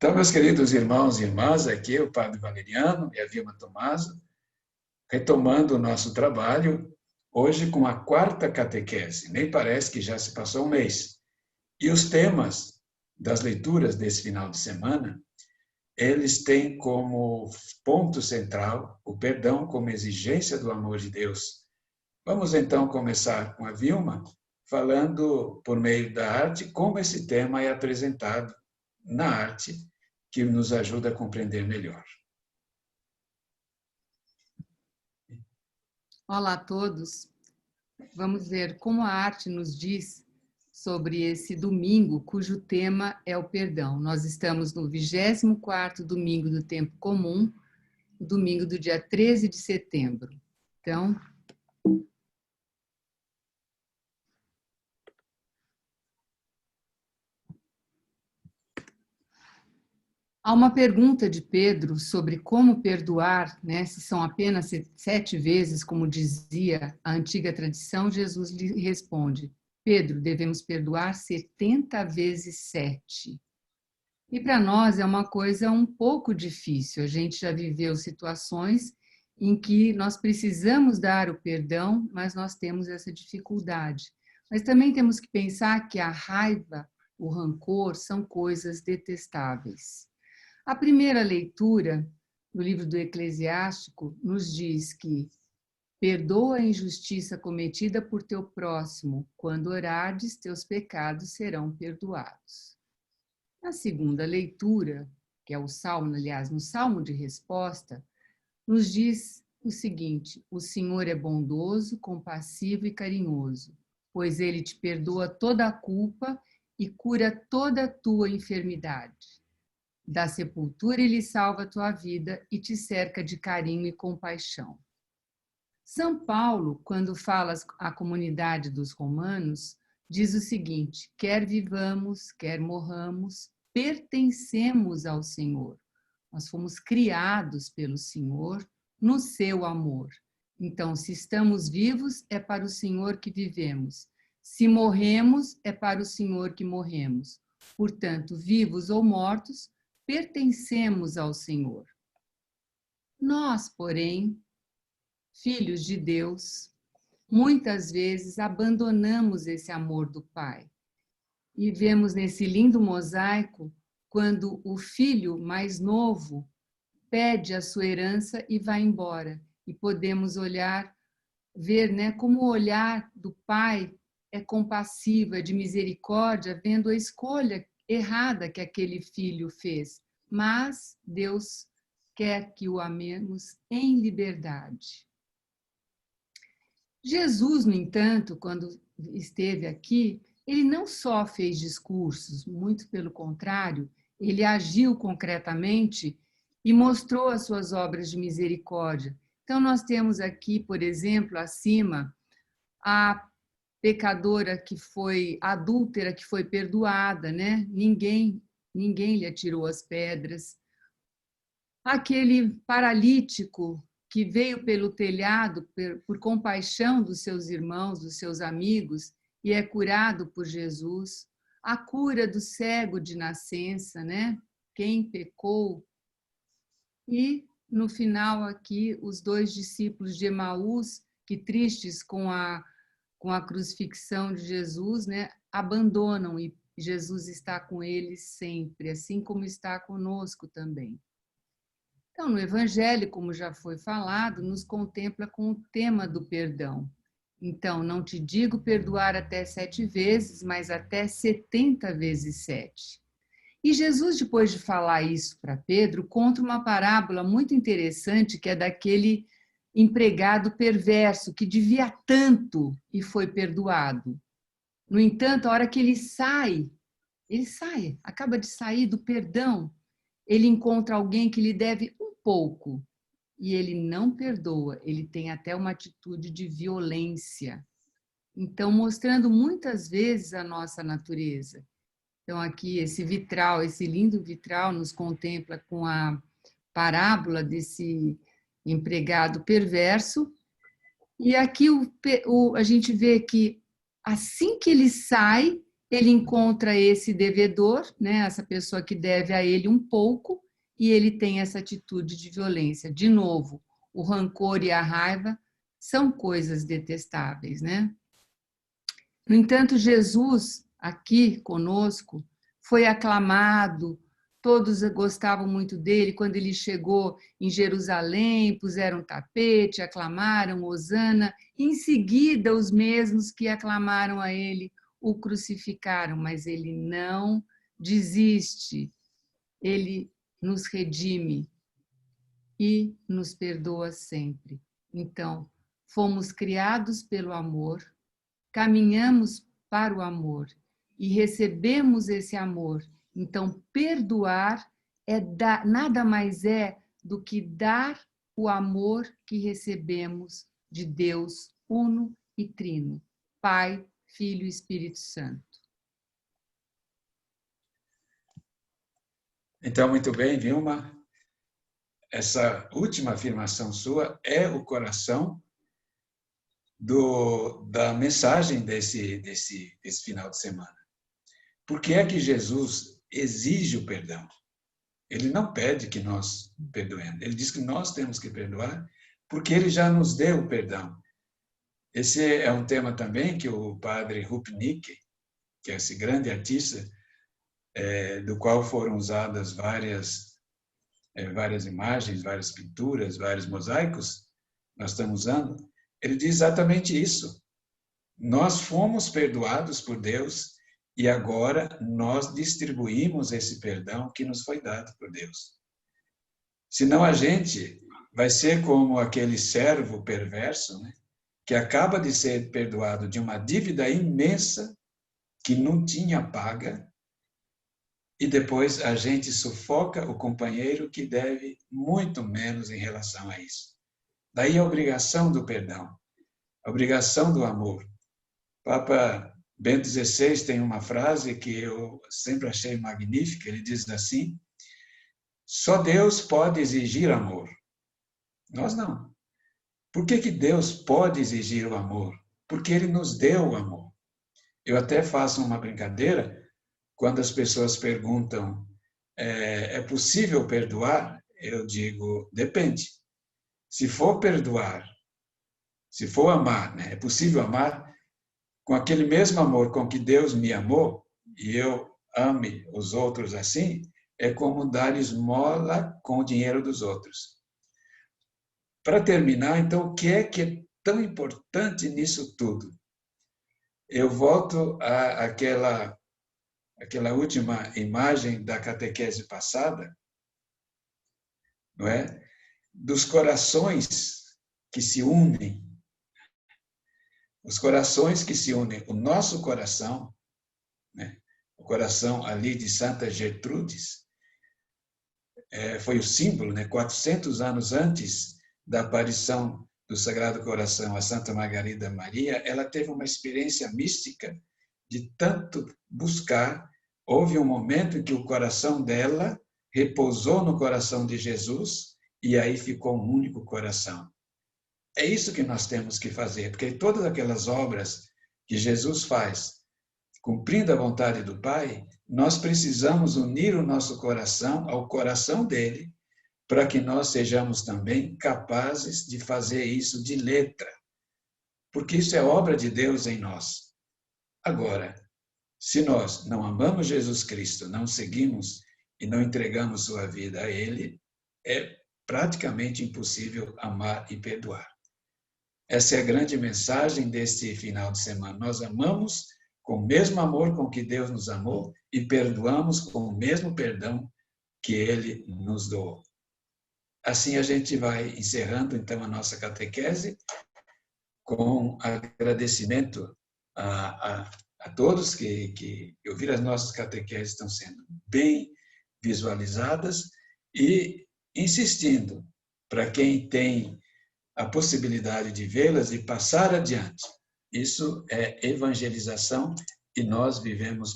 Então, meus queridos irmãos e irmãs, aqui é o Padre Valeriano e a Vilma Tomaso, retomando o nosso trabalho, hoje com a quarta catequese. Nem parece que já se passou um mês. E os temas das leituras desse final de semana, eles têm como ponto central o perdão como exigência do amor de Deus. Vamos então começar com a Vilma, falando por meio da arte como esse tema é apresentado na arte, que nos ajuda a compreender melhor. Olá a todos. Vamos ver como a arte nos diz sobre esse domingo, cujo tema é o perdão. Nós estamos no 24º domingo do tempo comum, o domingo do dia 13 de setembro. Então, há uma pergunta de Pedro sobre como perdoar, né? Se são apenas 7 vezes, como dizia a antiga tradição. Jesus lhe responde: Pedro, devemos perdoar 70 vezes 7. E para nós é uma coisa um pouco difícil. A gente já viveu situações em que nós precisamos dar o perdão, mas nós temos essa dificuldade. Mas também temos que pensar que a raiva, o rancor, são coisas detestáveis. A primeira leitura do livro do Eclesiástico nos diz que perdoa a injustiça cometida por teu próximo, quando orares, teus pecados serão perdoados. Na segunda leitura, que é o Salmo, aliás, no Salmo de Resposta, nos diz o seguinte: o Senhor é bondoso, compassivo e carinhoso, pois ele te perdoa toda a culpa e cura toda a tua enfermidade. Da sepultura ele salva a tua vida e te cerca de carinho e compaixão. São Paulo, quando fala à comunidade dos romanos, diz o seguinte: quer vivamos, quer morramos, pertencemos ao Senhor. Nós fomos criados pelo Senhor no seu amor. Então, se estamos vivos, é para o Senhor que vivemos. Se morremos, é para o Senhor que morremos. Portanto, vivos ou mortos, pertencemos ao Senhor. Nós, porém, filhos de Deus, muitas vezes abandonamos esse amor do Pai. E vemos nesse lindo mosaico quando o filho mais novo pede a sua herança e vai embora. E podemos ver, né, como o olhar do Pai é compassivo, é de misericórdia, vendo a escolha errada que aquele filho fez. Mas Deus quer que o amemos em liberdade. Jesus, no entanto, quando esteve aqui, ele não só fez discursos, muito pelo contrário, ele agiu concretamente e mostrou as suas obras de misericórdia. Então, nós temos aqui, por exemplo, acima, a pecadora que foi adúltera, que foi perdoada, né? Ninguém lhe atirou as pedras. Aquele paralítico que veio pelo telhado por compaixão dos seus irmãos, dos seus amigos, e é curado por Jesus. A cura do cego de nascença, né? Quem pecou. E, no final aqui, os 2 discípulos de Emaús, que tristes com a crucifixão de Jesus, né? Abandonam e Jesus está com eles sempre, assim como está conosco também. Então, no Evangelho, como já foi falado, nos contempla com o tema do perdão. Então, não te digo perdoar até 7 vezes, mas até 70 vezes 7. E Jesus, depois de falar isso para Pedro, conta uma parábola muito interessante, que é daquele empregado perverso que devia tanto e foi perdoado. No entanto, a hora que ele sai, acaba de sair do perdão, ele encontra alguém que lhe deve um pouco e ele não perdoa, ele tem até uma atitude de violência. Então, mostrando muitas vezes a nossa natureza. Então, aqui, esse vitral, esse lindo vitral, nos contempla com a parábola desse empregado perverso. E aqui a gente vê que, assim que ele sai, ele encontra esse devedor, né, essa pessoa que deve a ele um pouco, e ele tem essa atitude de violência. De novo, o rancor e a raiva são coisas detestáveis, né? No entanto, Jesus, aqui conosco, foi aclamado, todos gostavam muito dele. Quando ele chegou em Jerusalém, puseram tapete, aclamaram Hosana. Em seguida, os mesmos que aclamaram a ele o crucificaram, mas ele não desiste. Ele nos redime e nos perdoa sempre. Então, fomos criados pelo amor, caminhamos para o amor e recebemos esse amor. Então, perdoar nada mais é do que dar o amor que recebemos de Deus uno e trino, Pai, Filho e Espírito Santo. Então, muito bem, Vilma. Essa última afirmação sua é o coração da mensagem desse final de semana. Por que é que Jesus exige o perdão? Ele não pede que nós perdoemos. Ele diz que nós temos que perdoar porque ele já nos deu o perdão. Esse é um tema também que o padre Rupnik, que é esse grande artista, do qual foram usadas várias imagens, várias pinturas, vários mosaicos, nós estamos usando, ele diz exatamente isso. Nós fomos perdoados por Deus e agora nós distribuímos esse perdão que nos foi dado por Deus. Senão a gente vai ser como aquele servo perverso, né, que acaba de ser perdoado de uma dívida imensa que não tinha paga, e depois a gente sufoca o companheiro que deve muito menos em relação a isso. Daí a obrigação do perdão, a obrigação do amor. Papa Bento XVI tem uma frase que eu sempre achei magnífica, ele diz assim: só Deus pode exigir amor, nós não. Por que Deus pode exigir o amor? Porque Ele nos deu o amor. Eu até faço uma brincadeira, quando as pessoas perguntam, é possível perdoar? Eu digo, depende. Se for perdoar, se for amar, né? É possível amar com aquele mesmo amor com que Deus me amou, e eu ame os outros assim, é como dar esmola com o dinheiro dos outros. Para terminar, então, o que é tão importante nisso tudo? Eu volto àquela última imagem da catequese passada, não é? Dos corações que se unem, os corações que se unem, o nosso coração, né? O coração ali de Santa Gertrudes, foi o símbolo, né? 400 anos antes da aparição do Sagrado Coração a Santa Margarida Maria, ela teve uma experiência mística de tanto buscar. Houve um momento em que o coração dela repousou no coração de Jesus e aí ficou um único coração. É isso que nós temos que fazer, porque todas aquelas obras que Jesus faz, cumprindo a vontade do Pai, nós precisamos unir o nosso coração ao coração dele, para que nós sejamos também capazes de fazer isso de letra, porque isso é obra de Deus em nós. Agora, se nós não amamos Jesus Cristo, não seguimos e não entregamos sua vida a Ele, é praticamente impossível amar e perdoar. Essa é a grande mensagem deste final de semana. Nós amamos com o mesmo amor com que Deus nos amou e perdoamos com o mesmo perdão que Ele nos doou. Assim a gente vai encerrando, então, a nossa catequese com agradecimento a todos que ouviram as nossas catequeses, estão sendo bem visualizadas, e insistindo para quem tem a possibilidade de vê-las e passar adiante. Isso é evangelização e nós vivemos